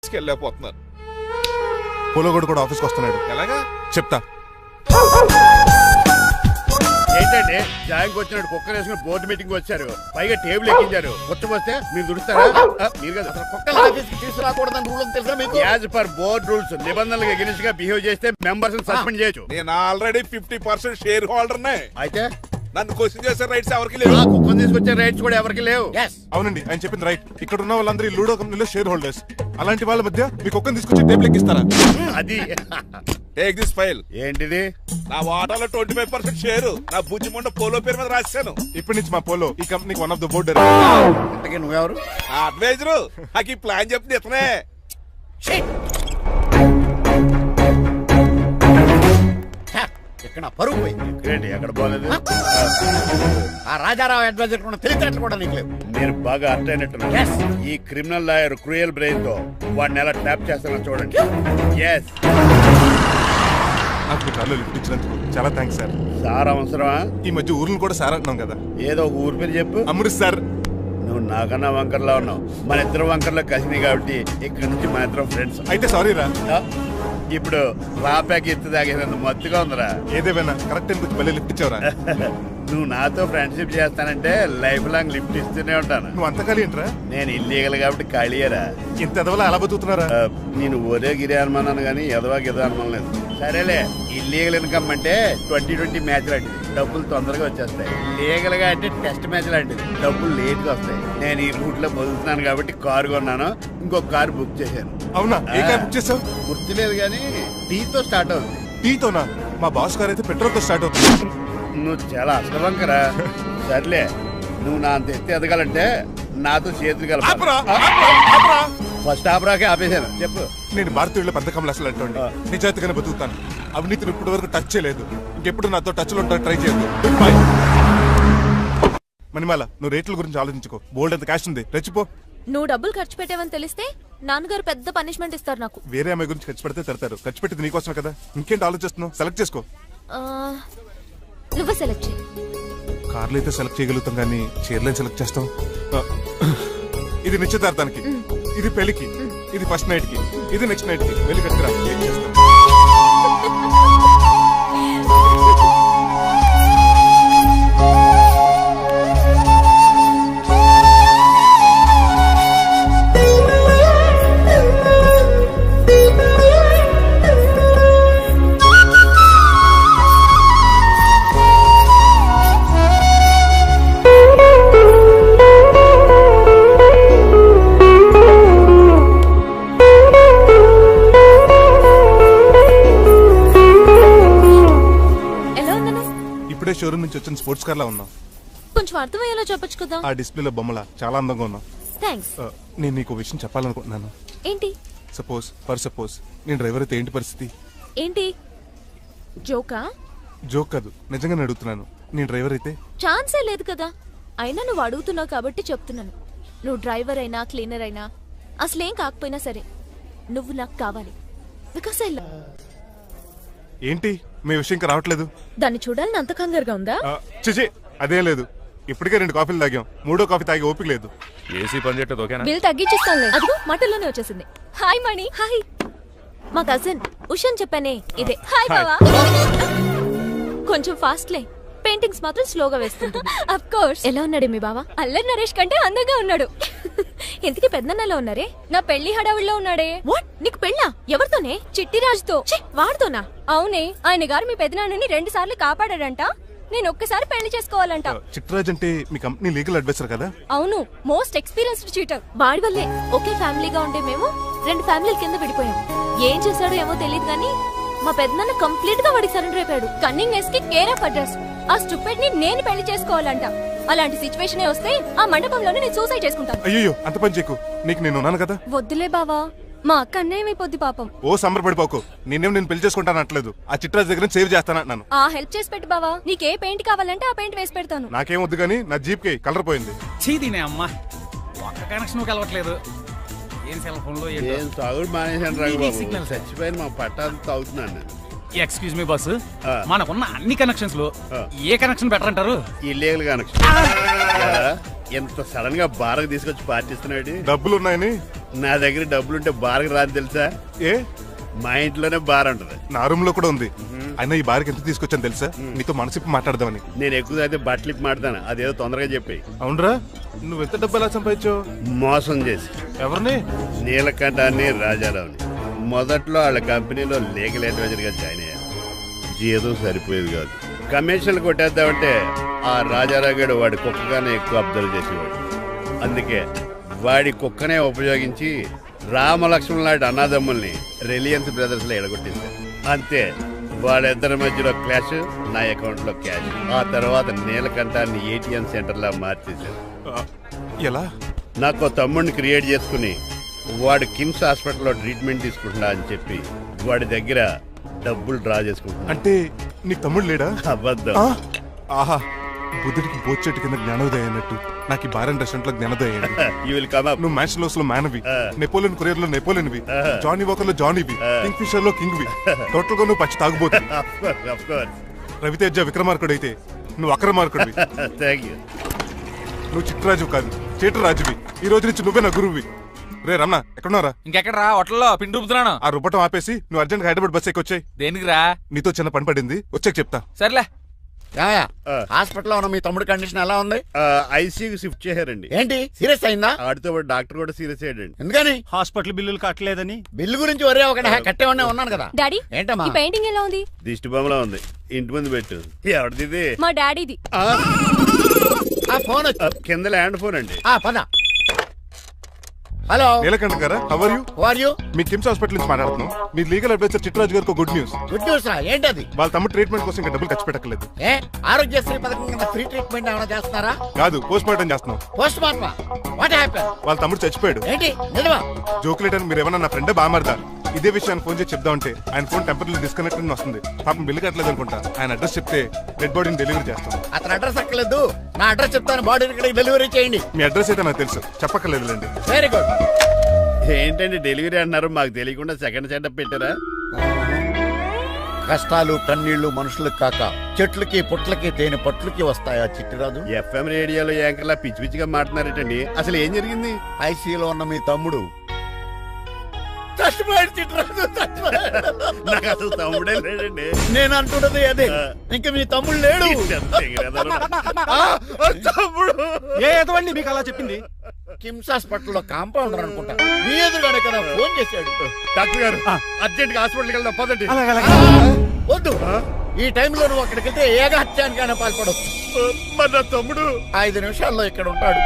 ఆఫీస్కి వెళ్ళలేకపోతున్నాను. పోలోగోడు కూడా ఆఫీస్కి వస్తున్నాడు. ఎలాగా చెప్తా. ఏంటండి జాయింగ్ వచ్చినట్టు కుక్కర్ వేసుకుని బోర్డు మీటింగ్ వచ్చారు, పైగా టేబుల్ ఎక్కించారు. కొత్త వస్తే మీరు దుడుస్తారా? మీరు కదా అసలు కుక్కలు ఆఫీస్కి తీసుకురాకూడదని రూల్ తెలుసా మీకు? యాజ్ పర్ బోర్డ్ రూల్స్ నిబంధనలకు ఎగెనిస్ట్ గా బిహేవ్ చేస్తే మెంబర్స్ సస్పెండ్ చేయొచ్చు. నేను ఆల్రెడీ 50% షేర్ హోల్డర్నే. అయితే నన్ను క్వశ్చన్ చేసే రైట్స్ ఎవరికి లేవు. కుక్కను తీసుకొచ్చే రైట్స్ కూడా ఎవరికి లేవు. అవునండి, ఆయన చెప్పింది రైట్. ఇక్కడ ఉన్న వాళ్ళందరూ లూడో కంపెనీలో షేర్ హోల్డర్స్. అలాంటి వాళ్ళ మధ్య మీ కుక్కను తీసుకొచ్చి టేబుల్ ఎక్కిస్తారా? అది టేక్ దిస్ ఫైల్. ఏంటిది? నా వాటాలో 25% షేరు నా బుజ్జి మొండ పోలో పేరు మీద రాశాను. ఇప్పటి నుంచి మా పోలో ఈ కంపెనీకి వన్ ఆఫ్ ద బోర్డ్. ఇంతకీ నువ్వెవరు? అడ్వైజరు. నాకు ఈ ప్లాన్ చెప్పింది ఇతనే. ఇక్కడ పరుగు పోయింది. ఎక్కడ పోలేదు. ఆ రాజారావు అడ్వైజర్ కూడా తెలియటట్లు కూడా నీకు లేవు. మీరు బాగా అర్థం అయినట్టున్నారు. ఈ క్రిమినల్ లాయర్ క్రూయల్ బ్రెయిన్ తో వాడిని ఎలా ట్యాప్ చేస్తానో చూడండి. ఎస్, నాకు మీ కార్లో లిఫ్ట్ ఇచ్చినందుకు చాలా థ్యాంక్స్ సార్. సార్ అవసరమా? ఈ మధ్య ఊర్లు కూడా సార్ అంటున్నాం కదా. ఏదో ఒక ఊరి పేరు చెప్పు. అమృత్ సార్. నువ్వు నాకన్నా వంకర్లా ఉన్నావు. మన ఇద్దరు వంకర్లో కలిసినాయి కాబట్టి ఇక్కడ నుంచి మన ఇద్దరం ఫ్రెండ్స్. అయితే సారీ రా. ఇప్పుడు రాపాకి ఎత్తు తాగేంత మత్తుగా ఉందిరా. ఏదేమైనా కరెక్ట్ టైంకి మళ్ళీ లిఫ్ట్ ఇచ్చావురా. నువ్వు నాతో ఫ్రెండ్షిప్ చేస్తానంటే లైఫ్ లాంగ్ లిఫ్ట్ ఇస్తూనే ఉంటాను. నువ్వు అంత ఖాళీ ఏంట్రా? నేను ఇల్లీగల్ కాబట్టి ఖాళీయరా. ఇంత ఎదవలా ఎలా బతుకుతున్నారా? నేను ఒరే గిరి అనుమానాను కానీ ఎదవాకి ఎదో అనుమానం లేదు. సరేలే, ఇల్లీగల్ ఇన్కమ్ అంటే 2020 మ్యాచ్ లాంటిది, డబ్బులు తొందరగా వచ్చేస్తాయి. లీగల్ గా అంటే టెస్ట్ మ్యాచ్ లాంటిది, డబ్బులు లేట్ గా వస్తాయి. నేను ఈ రూట్ లో బతుకుతున్నాను కాబట్టి కారు కొన్నాను, ఇంకొక కారు బుక్ చేశాను. అవునా? ఏ కార్ బుక్ చేసావు? గుర్తులేదు కానీ టీతో స్టార్ట్ అవుతుంది. టీతోనా? మా బాస్ కార్ అయితే పెట్రోల్ తో స్టార్ట్ అవుతుంది. నువ్వు చాలా అష్టవంకరా. సర్లే, నువ్వు నా అంత ఎత్తి ఎదగాలంటే నాతో చేతులు కలపాలి. ఫస్ట్ ఆపరాకే ఆపేశాను. చెప్పు. నేను భారతీయుల పెద్ద కమలు అసలు అంటండి నిజాయితీగానే బతుకుతాను. అవినీతిని ఇప్పటి వరకు టచ్ చేయలేదు. ఇంకెప్పుడు నాతో టచ్ లో ట్రై చేయదు. మణిమాల, నువ్వు రేట్ల గురించి ఆలోచించుకో. బోల్డ్ అంత క్యాష్ ఉంది, రెచ్చిపో. నువ్వు డబ్బులు ఖర్చు పెట్టావని తెలిస్తే నాన్నగారు పెద్ద పనిష్మెంట్ ఇస్తారు నాకు. వేరే అమ్మాయి గురించి ఖర్చు పెడితే తిడతారు. ఖర్చు పెట్టింది నీకోసమే కదా. ఇంకేంటి ఆలోచిస్తున్నావు? సెలెక్ట్ చేసుకో. నువ్వే సెలెక్ట్ చేయి. కార్లు అయితే సెలెక్ట్ చేయగలుగుతాం కానీ చీరలే సెలెక్ట్ చేస్తాం. ఇది నిశ్చితార్థానికి, ఇది పెళ్లికి, ఇది ఫస్ట్ నైట్ కి, ఇది నెక్స్ట్ నైట్ కి. వెళ్ళి కట్టుకురా. ఏం చేస్తాం? షోరూమ్ నుంచి వచ్చిన స్పోర్ట్స్ కార్ లా ఉన్నావు. కొంచెం అర్థమయ్యేలా చెప్పొచ్చు కదా. ఆ డిస్ప్లేలో బొమ్మలా చాలా అందంగా ఉన్నావు. థాంక్స్. నేను నీకు విషయం చెప్పాలనుకుంటున్నాను. ఏంటి? సపోజ్ నేను డ్రైవర్ అయితే ఏంటి పరిస్థితి? ఏంటి జోకా? జోక్ కాదు, నిజంగానే అడుగుతున్నాను. నేను డ్రైవర్ అయితే? ఛాన్సే లేదు కదా. అయినా నువ్వు అడుగుతున్నావు కాబట్టి చెప్తున్నాను. నువ్వు డ్రైవర్ అయినా క్లీనర్ అయినా అసలేం కాకపోయినా సరే నువ్వు నాకు కావాలి. Because I love. ఏంటి మీ విషయం ఇంకా రావట్లేదు? దాన్ని చూడాలని అంత కంగారుగా ఉందా? చిచి, అదేం లేదు. ఇప్పటికే 2 కాఫీలు తాగాం. 3వ కాఫీ తాగే ఓపిక లేదు. ఏసీ పని చేయట్లేదు. ఓకేనా? బిల్ తగ్గించిస్తానులే. అదిగో మాటల్లోనే వచ్చేసింది. హాయ్ మణి. హాయ్. మా కజిన్ ఉషన్ చెప్పానే ఇదే. హాయ్ బావా. కొంచెం ఫాస్ట్లే, పెయింటింగ్స్ మాత్రం స్లోగా వేస్తుంటుంది. Of course. ఎలా ఉన్నాడే మీ బావ? అల్లరి నరేష్ కంటే అందంగా ఉన్నాడు. ఇంతకీ పెద్దన్నలో ఉన్నారే? నా పెళ్లి హడావుల్లో ఉన్నాడే. వాట్? నీకు పెళ్ళా? ఎవరితోనే? చిట్టిరాజుతో. వాడితోనా? అవునే, ఆయన గారు మీ పెద్దనాన్నని 2 సార్లు కాపాడాడంట. నేను ఒక్కసారి పెళ్లి చేసుకోవాలంట. చిట్టిరాజ్ అంటే మీ కంపెనీ లీగల్ అడ్వైజర్ కదా? అవును, మోస్ట్ ఎక్స్పీరియన్స్డ్ చీటర్. వాడి వల్లే ఒకే ఫ్యామిలీగా ఉండే మేము 2 ఫ్యామిలీల కింద విడిపోయాం. ఏం చేశాడో ఏమో తెలియదు కానీ మా పెద్దనాన్న కంప్లీట్ గా వాడికి సరెండర్ అయిపోయాడు. కన్నింగ్ ఎస్ కి కేర్ ఆఫ్ అడ్రస్. ఆ స్టూపిడ్ ని నేను పెళ్లి చేసుకోవాలంట. అలాంటి సిచ్యువేషన్ వస్తే ఆ మండపంలోనే నేను సూసైడ్ చేసుకుంటాను. అయ్యో, అంత పని చేయకు. నీకు నేను ఉన్నాను కదా. వద్దులే బావా, మా అక్క అన్యాయమైపోద్ది పాపం. ఓ సంబరపడిపోకు. నేను పెళ్లి చేసుకుంటాను అంటలేదు. ఆ చిట్రాజ్ దగ్గర సేవ్ చేస్తాను. ఆ హెల్ప్ చేసి పెట్టు బావా. నీకే పెయింట్ కావాలంటే ఆ పెయింట్ వేసి పెడతాను. నాకేం వద్దు కానీ నా జీప్ కి కలర్ పోయింది. చీదీనే అమ్మా, ఒక్క కనెక్షన్ కలవట్లేదు. ఏం సెల్ ఫోన్ లో ఏం తాగుడు మానేశాను రాఘబాబు. చచ్చిపోయిన మా పట్టాలు తాగుతున్నాను. ఎక్స్క్యూజ్ మీ బాస్, మనకున్న అన్ని కనెక్షన్స్ లో ఏ కనెక్షన్ బెటర్ అంటారు? Illegal connection. ఎంత సడన్ గా బారకు తీసుకొచ్చి పార్టీస్తున్నాడు. డబ్బులు ఉన్నాయని. నా దగ్గర డబ్బులుంటే బారకు రాని తెలుసా? ఏ మా ఇంట్లోనే బార్ ఉంటది. నా రూమ్ లో కూడా ఉంది. అయినా ఈ బార్కి ఎంత తీసుకొచ్చాను తెలుసా? నీతో మనసిప్పి మాట్లాడదామని. నేను ఎక్కువ అయితే బట్టలు ఇప్పి మాడతాను, అదేదో తొందరగా చెప్పి. అవునరా, నువ్వు ఎంత డబ్బు ఎలా సంపాదించావు? మోసం చేసి. ఎవరిని? నీలకంఠాన్ని, రాజారావుని. మొదట్లో వాళ్ళ కంపెనీలో లీగల్ అడ్వైజర్ గా జాయిన్ అయ్యాను. జీతం సరిపోయేది కాదు. కమిషన్లు కొట్టేద్దామంటే ఆ రాజారావు గారు వాడి కుక్కగానే ఎక్కువ అబ్జర్వ్ చేసేవాడు. అందుకే వాడి కుక్కనే ఉపయోగించి రామలక్ష్మణ్ లాంటి అన్నదమ్ముల్ని రిలయన్స్ బ్రదర్స్ లో ఎడగొట్టింది. అంతే, వాళ్ళిద్దరి మధ్యలో క్లాష్, నా అకౌంట్ లో క్యాష్. ఆ తర్వాత నీలకంఠాన్ని ఏటీఎం సెంటర్ లా మార్చేశారు. ఎలా? నాకు తమ్ముడిని క్రియేట్ చేసుకుని వాడు కిమ్స్ హాస్పిటల్లో ట్రీట్మెంట్ తీసుకుంటున్నా అని చెప్పి వాడి దగ్గర డబ్బులు డ్రా చేసుకుంటున్నా. అంటే నీకు తమ్ముడు లేడా? అబద్ధం. ఆహా, బుద్ధుడికి బోచెట్టు కింద జ్ఞానోదయం అన్నట్టు నాకు ఈ బార్ అండ్ రెస్టారెంట్ లో జ్ఞానోదయం అయింది. You will come up. నువ్వు మ్యాచ్ లోస్ లో మ్యాన్వి, నెపోలియన్ కొరియర్ లో నెపోలియన్వి, జానీ వాకర్ లో జానీవి, కింగ్ ఫిషర్ లో కింగ్ వి. టోటల్ గా నువ్వు పచ్చి తాగుబోతు. Of course. రవితేజ విక్రమార్కుడు అయితే నువ్వు అక్రమార్కుడివి. Thank you. నువ్వు చిట్టరాజు కాదు, చీటరాజువి. ఈ రోజు నుంచి నువ్వే నా గురువువి. రే రమణ, ఎక్కడున్నారా? ఇంకెక్కడరా హోటల్లో పిండి రుబ్బుతున్నాను. ఆ రుబ్బటం ఆపేసి నువ్వు అర్జెంట్ హైదరాబాద్ బస్ ఎక్కి వచ్చాయి. దేనికిరా? నీతో చిన్న పని పడింది, వచ్చాక చెప్తా. సర్లే. హాస్పిటల్లో ఉన్న మీ తమ్ముడి కండిషన్ ఎలా ఉంది? ఐసీయూకి షిఫ్ట్ చేశారండి. ఏంటి సీరియస్ అయిందా? ఆడితో పాటు డాక్టర్ కూడా సీరియస్ అయ్యాడండి. ఎందుకని? హాస్పిటల్ బిల్లులు కట్టలేదని. బిల్లు గురించి ఒరే ఒకటి కట్టేవాడినే ఉన్నాను కదా. డాడీ, ఏంటమ్మా ఈ పెయింటింగ్ ఎలా ఉంది? దిష్టి బొమ్మలా ఉంది, ఇంటి ముందు పెట్టు. ఎవరిది ఇది? మా డాడీది. ఆ ఫోన్ వచ్చి కింద ల్యాండ్ ఫోన్ అండి. పద. హలో, నీలకంఠ గారా, how are you? Who are you? మీ కిమ్స్ హాస్పిటల్ నుంచి మాట్లాడుతున్నాం. మీ లీగల్ అడ్వైజర్ చిట్టరాజు గారికి గుడ్ న్యూస్. గుడ్ న్యూస్ రా, ఏంటది? వాళ్ళ తమ్ముడు ట్రీట్మెంట్ కోసం ఇంకా డబ్బులు ఖర్చు పెట్టలేదు. ఏ ఆరోగ్యశ్రీ పథకం కింద ఫ్రీ ట్రీట్మెంట్ ఏమైనా చేస్తున్నారా? కాదు, పోస్ట్ మార్టం చేస్తున్నాం. పోస్ట్ మార్టమా? What happen? వాళ్ళ తమ్ముడు చచ్చిపోయాడు. ఏంటి నిజమా? జోకులేటని మీరు ఏమన్నా నా ఫ్రెండ్ బామారదా? ఇదే విషయాన్ని ఫోన్ చేసి చెప్దామంటే ఆయన ఫోన్ టెంపరీ డిస్కనెక్ట్ అని వస్తుంది. పాపం బిల్లు కట్టలేదు అనుకుంటా. ఆయన అడ్రస్ చెప్తే డెడ్ బాడీని డెలివరీ చేస్తాం. అతను అడ్రస్ అక్కర్లేదు, నా అడ్రస్ చెప్తాను, బాడీని ఇక్కడికి డెలివరీ చేయండి. మీ అడ్రస్ అయితే నాకు తెలుసు, చెప్పక్కర్లేదులేండి. Very good. ఏంటండి డెలివరీ అన్నారు, మాకు తెలియకుండా సెకండ్ సెటప్ పెట్టారా? కష్టాలు కన్నీళ్లు మనుషులకు కాక చెట్లకి పుట్లకి తేనె పట్లకి వస్తాయా చిట్టిరాజు? ఎఫ్ఎం రేడియోలో యాంకర్లా పిచ్చి పిచ్చిగా మాట్లాడారటండి. అసలు ఏం జరిగింది? ఐసీయూలో ఉన్న మీ తమ్ముడు చచ్చిపోయాడు చిట్టిరాజు, చచ్చిపోయాడు. నాకు అసలు తమ్ముడే లేడండి. నేను అంటున్నది అదే, ఇంకా మీ తమ్ముడు లేడు. తమ్ముడు ఏ ఎదవండి మీకు అలా చెప్పింది? కిమ్స్ హాస్పిటల్లో కాంపౌండర్ అనుకుంటా, మీ ఎదురుగానే కదా ఫోన్ చేశాడు. డాక్టర్ గారు అర్జెంట్ గా హాస్పిటల్కి వెళ్దాం పదండి. వద్దు, ఈ టైంలో నువ్వు అక్కడికి వెళ్తే ఏకహత్యానికైనా పాల్పడవచ్చు. మరి నా తమ్ముడు 5 నిమిషాల్లో ఇక్కడ ఉంటాడు.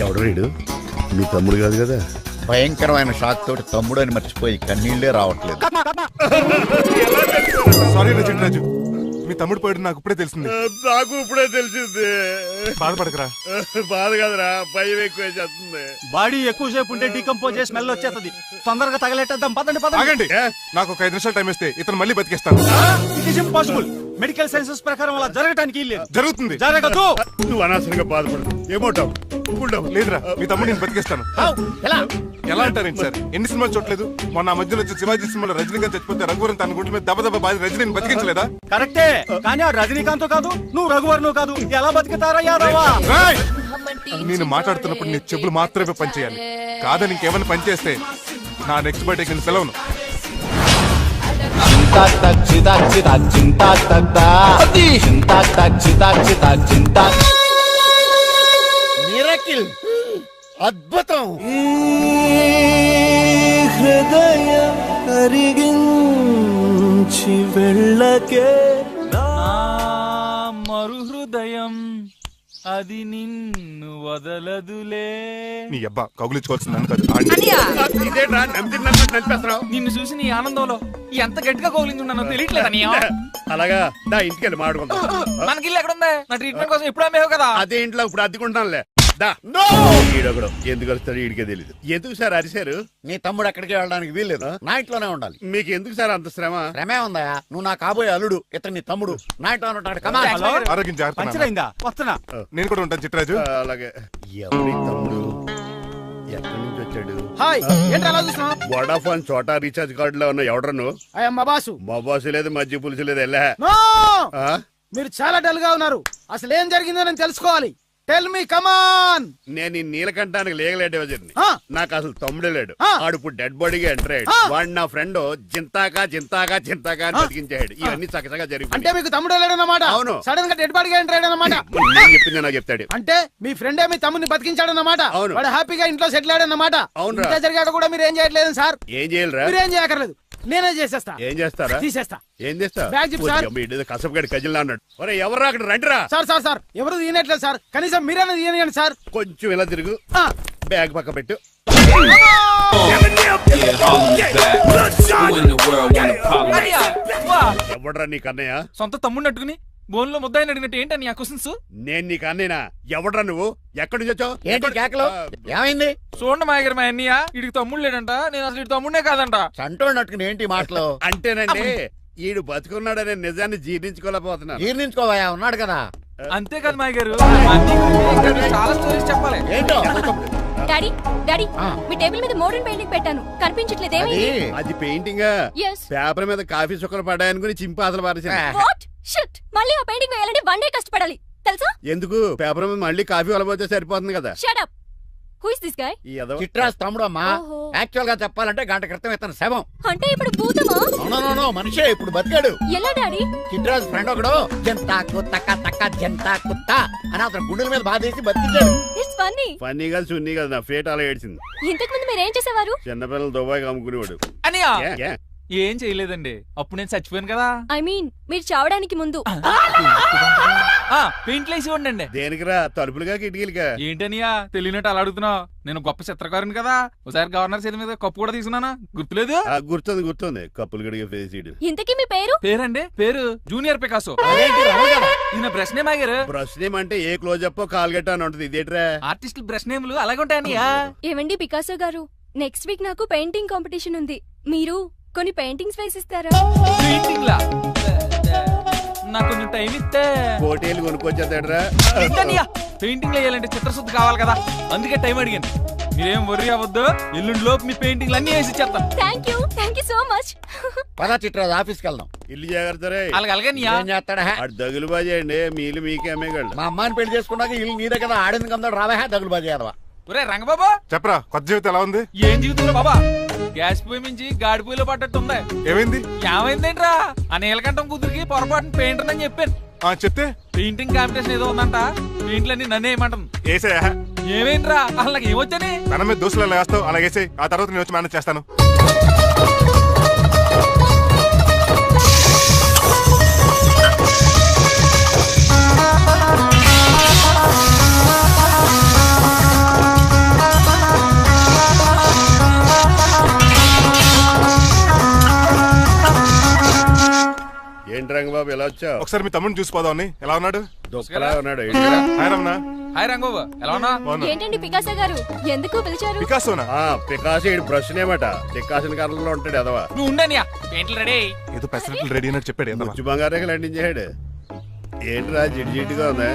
ఎవడు రీడు? మీ తమ్ముడు కాదు కదా? భయంకరమైన షాక్ తోటి తమ్ముడు అని మర్చిపోయి కన్నీళ్లే రావట్లేదు. సారీ రా చిట్టరాజు, మీ తమ్ముడు పోయాడు నాకు ఇప్పుడే తెలిసింది. నాకు ఇప్పుడే తెలిసింది. బాధపడకరా. బాధ కాదురా, భయం ఎక్కువ చేస్తుంది. బాడీ ఎక్కువసేపు ఉంటే డీకంపోజ్ చేసి స్మెల్ వచ్చేస్తుంది. తొందరగా తగలెట్టేద్దాం, పదండి పదండి. ఆగండి, నాకు ఒక 5 నిమిషాలు టైం ఇస్తే ఇతను మళ్ళీ బతికేస్తాను. It is impossible. Medical sciences ప్రకారం అలా జరగటానికి లేదు. జరుగుతుంది. జరగదు. నువ్వు అనవసరంగా బాధపడదు. ఏమోటావు? లేదురా, మీ తమ్ముడు నేను బతికేస్తాను. ఎలా? ఎలా అంటారేంటి సార్? ఎన్ని సినిమాలు చూడలేదు? మొన్న ఆ మధ్యలో వచ్చి శివాజీ సినిమాలో రజనీకాంత్ చచ్చిపోతే రఘువరన్ తన గుండె మీద దెబ్బ బాధ రజనీని బతికించలేదా? కరెక్టే, కానీ ఆ రజనీకాంత్ కాదు, నువ్వు రఘువర్ను కాదు. ఎలా బతుకుతారా యాదవా? రాయ్! నేను మాట్లాడుతున్నప్పుడు నీ చెప్పులు మాత్రమే పనిచేయాలి. కాదని ఇంకేమైనా పనిచేస్తే నా నెక్స్ట్ బర్త్డేకి నేను సెలవును. మిరకిల్, అద్భుతం. హృదయం కరిగించి వెళ్ళకే మరు హృదయం అది నిన్ను వదలదులే. నీ అబ్బా కౌగులించుకోవాల్సిందని కాదు. ఇదేంట్రా నమ్మినట్టు నడిపేస్తున్నావు? నిన్ను చూసి నీ ఆనందంలో ఎంత గట్టిగా కౌలించున్నానో తెలియట్లేదా నీ? అలాగా దా ఇంటికి వెళ్ళి మాడుకుందాం. మనకి ఇల్లు ఎక్కడుంది? నా ట్రీట్మెంట్ కోసం ఎప్పుడు అమ్మేవు కదా. అదే ఇంట్లో ఇప్పుడు అద్దెకుంటానులే. దా ఈడొకడు ఎందుకు వస్తాడు ఈడికే తెలియదు. ఎందుకు సార్ అరిశారు? నీ తమ్ముడు ఎక్కడికి వెళ్ళడానికి వీల్లేదు, నా ఇంట్లోనే ఉండాలి. మీకు ఎందుకు సార్ అంత శ్రమ? శ్రమే ఉందా? నువ్వు నా కాబోయే అల్లుడు, ఇతను నీ తమ్ముడు, నా ఇంట్లోనే ఉంటాడు. కమా. హలో, ఆరోగ్యం జాగ్రత్త నాన్న. పంచర్ అయిందా? వస్తున్నా. నేను కూడా ఉంటాను చిట్టరాజు. అలాగే. ఎవరి తమ్ముడు ఎక్కడి నుంచి వచ్చాడు? హాయ్ ఏంటి అలా చూస్తున్నావు? వడాఫోన్ చోటా రీఛార్జ్ కార్డు లో ఉన్న ఎవడరా నువ్వు? అయ్యమ్మ బాసు. మా బాసు లేదు, మజ్జి పులుసు లేదు. వెళ్ళా నో! ఆ? మీరు చాలా డల్ గా ఉన్నారు. అసలు ఏం జరిగిందో నేను తెలుసుకోవాలి. టెల్ మీ కమాన్. నేను ఈ నీలకంఠానికి లీగల్ వజర్ని. ఆ. నాకు అసలు తమ్ముడే లేడు. ఆ. ఆడు ఇప్పుడు డెడ్ బాడీగా ఎంటర్ అయ్యాడు. ఆ. వాడు నా ఫ్రెండ్ జింతాకా అని బతికించాడు. ఇవన్నీ చక్కగా అంటే జరిగిపోయి మీకు తమ్ముడు వెళ్ళాడన్నమాట. అవును. సడన్ గా డెడ్ బాడీగా ఎంటర్ అయ్యాడన్నమాట. నేను చెప్పింది నాకు చెప్తాడు. అంటే మీ ఫ్రెండే మీ తమ్ముని బతికించాడన్నమాట. అవును. వాడు హ్యాపీగా ఇంట్లో సెటిల్ అయ్యాడన్నమాట. అవునురా. ఇంత జరిగాక కూడా మీరు ఏం చేయట్లేదు సార్. ఏం చేయాలిరా? మీరేం చేయక్కర్లేదు, నేనే చేసేస్తా. ఏం చేస్తారా? తీసేస్తా. ఏం చేస్తా? Bag zip sir. కసపగడి కజిల్లా అన్నాడు. ఒరే ఎవరు అక్కడ రండిరా. సార్ సార్ సార్ ఎవరు తీయనట్లేదు సార్. కనీసం మీరైనా తీయనియండి సార్. కొంచెం ఇలా తిరుగు. ఆ. బ్యాగ్ పక్క పెట్టు. ఎవడరా నీకు అన్నయ్య? సొంత తమ్ముడిని అట్టుకుని బోన్లో ముద్దాయిని అడిగినట్టు ఏంటని ఆ క్వశ్చన్స్? నేను నీకు అన్నయ్యనా? ఎవడరా నువ్వు? ఎక్కడి నుంచి వచ్చావు? ఏంటి కేకలు? ఏమైంది? చూడండి మా దగ్గర మా అన్నయ్య ఇడికి తమ్ముడు లేడంట. నేను అసలు ఇటు తమ్ముడే కాదంట. చంటోడు నట్టుకుని ఏంటి మాటలు? అంటేనండి ఈడు బతుకున్నాడనే నిజాన్ని జీర్ణించుకోలేకపోతున్నాను. జీర్ణించుకోవా, ఉన్నాడు కదా. అంతేకాదు మా గారు, మా అన్నయ్య చాలా స్టోరీస్ చెప్పాలి. ఏంటో డాడీ డాడీ ఆ. మీ టేబుల్ మీద మోడర్న్ పెయింటింగ్ పెట్టాను, కనిపించట్లేదు. అది ఏమైంది? అది పెయింటింగ్. Yes. పేపర్ మీద కాఫీ చుక్కలు పడ్డాయనుకుని చింపి అసలు పారేసాను. వాట్ షిట్, మళ్ళీ ఆ పెయింటింగ్ వేయాలంటే 1 డే కష్టపడాలి తెలుసా? ఎందుకు? పేపర్ మీద మళ్ళీ కాఫీ వలపోతే సరిపోతుంది కదా. Shut up. Who is this guy? ఈ ఎదవ. చిట్రాజ్ తమ్ముడు అమ్మా. ఓహో. యాక్చువల్ గా చెప్పాలంటే గంట క్రితం ఇతను శవం. అంటే ఇప్పుడు భూతమా? అవునో మనిషే ఇప్పుడు బతికాడు. ఎలా డాడీ? చిట్రాజ్ ఫ్రెండ్ ఒకడు జంతా కుత్తక తక్క జంతా కుత్త అని అతను గుండెల మీద బాధేసి బతికించాడు. It's funny. ఫన్నీ కదా సున్నీ కదా, నా ఫేట్ అలా ఏడ్చింది. ఇంతకు ముందు మీరు ఏం చేసేవారు? చిన్నపిల్లలు దుబాయ్ అమ్ముకునేవాడు. అన్నయ్య ఏ, ఏ? ఏం చేయలేదండి, అప్పుడు నేను చచ్చిపోయాను కదా. ఐ మీన్ మీరు చావడానికి ముందు. పెయింట్లు వేసి ఉండండి. దేనికిరా? తలుపులుగా కిటికీలుగా? ఏంటనియా తెలియనట్టు అలా అడుగుతున్నావు? నేను గొప్ప చిత్రకారుని కదా. ఒకసారి గవర్నర్ చేతి మీద కప్పు కూడా తీసుకున్నానా, గుర్తులేదు? గుర్తుంది కప్పులు గడిగే ఫేస్ ఇడు. ఇంతకీ మీ పేరు? పేరండి పేరు జూనియర్ పికాసో. అదేంటి రమణ గారు? ఈయన బ్రష్ నేమ్ ఆగారు. బ్రష్ నేమ్ అంటే ఏ క్లోజప్ కాల్గట్ట అని ఉంటది. ఇదేట్రా? ఆర్టిస్టులు బ్రష్ నేమ్లు అలాగే ఉంటాయనియా. ఏమండి పికాసో గారు, నెక్స్ట్ వీక్ నాకు పెయింటింగ్ కాంపిటీషన్ ఉంది. మీరు కొన్ని పెయింటింగ్స్ వేసిస్తారా? పెయింటింగ్ లా నాకు కొంచెం టైం ఇస్తే. కోటేలు కొనుక్కొచ్చేదేట్రా? పెయింటింగ్ వేయాలంటే చిత్రశుద్ధి కావాలి కదా, అందుకే టైం అడిగాను. మీరేం వర్రీ అవ్వద్దు, ఎల్లుండి లోపు మీ పెయింటింగ్లు అన్ని వేసి ఇచ్చేస్తాను. Thank you so much. పదా చిట్రాజ్ ఆఫీస్కి వెళ్దాం. ఇల్లు జాగ్రత్త రే. అలాగే ఏం చేస్తాడా? అటు దగులు బాజేయండి, మీలు మీకే అమ్మేగాళ్ళు. మా అమ్మాయిని పెళ్లి చేసుకున్నాక ఇల్లు నీదే కదా, ఆడింది కదా, రావా దగులు బాజీ అదవా. ఒరే రంగబాబా, చెప్పరా, కొత్త జీవితం ఎలా ఉంది? ఏం జీవితంలో బాబా, గ్యాస్ పొయ్యి మించి గాడి పొయ్యిలో పడ్డట్టు ఉంది. ఏమైంది? ఏమైందేంట్రా, ఆ నీలకంఠం కూతురికి పొరపాటున పెయింటర్ అని చెప్పాను. చెప్తే పెయింటింగ్ కాంపిటీషన్ ఏదో ఉందంట, పెయింట్లన్నీ నన్ను వేయమంటుంది. ఏసే ఏమైందిరా, అసలు నాకు ఏమొచ్చని? తన మీద దోశలు ఎలా వేస్తావు అలా వేసే, ఆ తర్వాత నేను వచ్చి మేనేజ్ చేస్తాను. ఏంటి రంగబాబు ఎలా వచ్చావు? ఒకసారి మీ తమ్ముడిని చూసిపోదామని. ఎలా ఉన్నాడు? దుఃఖలా ఉన్నాడు. హాయ్ రమణ. హాయ్ రంగబాబు, ఎలా ఉన్నా? ఏంటండి పికాసో గారు, ఎందుకు పిలిచారు? పికాసోనా? పికాసి బ్రష్ నేమట. పికాసిన కర్రలో ఉంటాడు ఎదవా. నువ్వు ఉండనియా, పెయింట్లు రెడీ. ఏదో పెసరట్లు రెడీ అన్నట్టు చెప్పాడు. ముచ్చు బంగారే లండించాడు. ఏంట్రా జిడ్జిడ్డుగా ఉందా?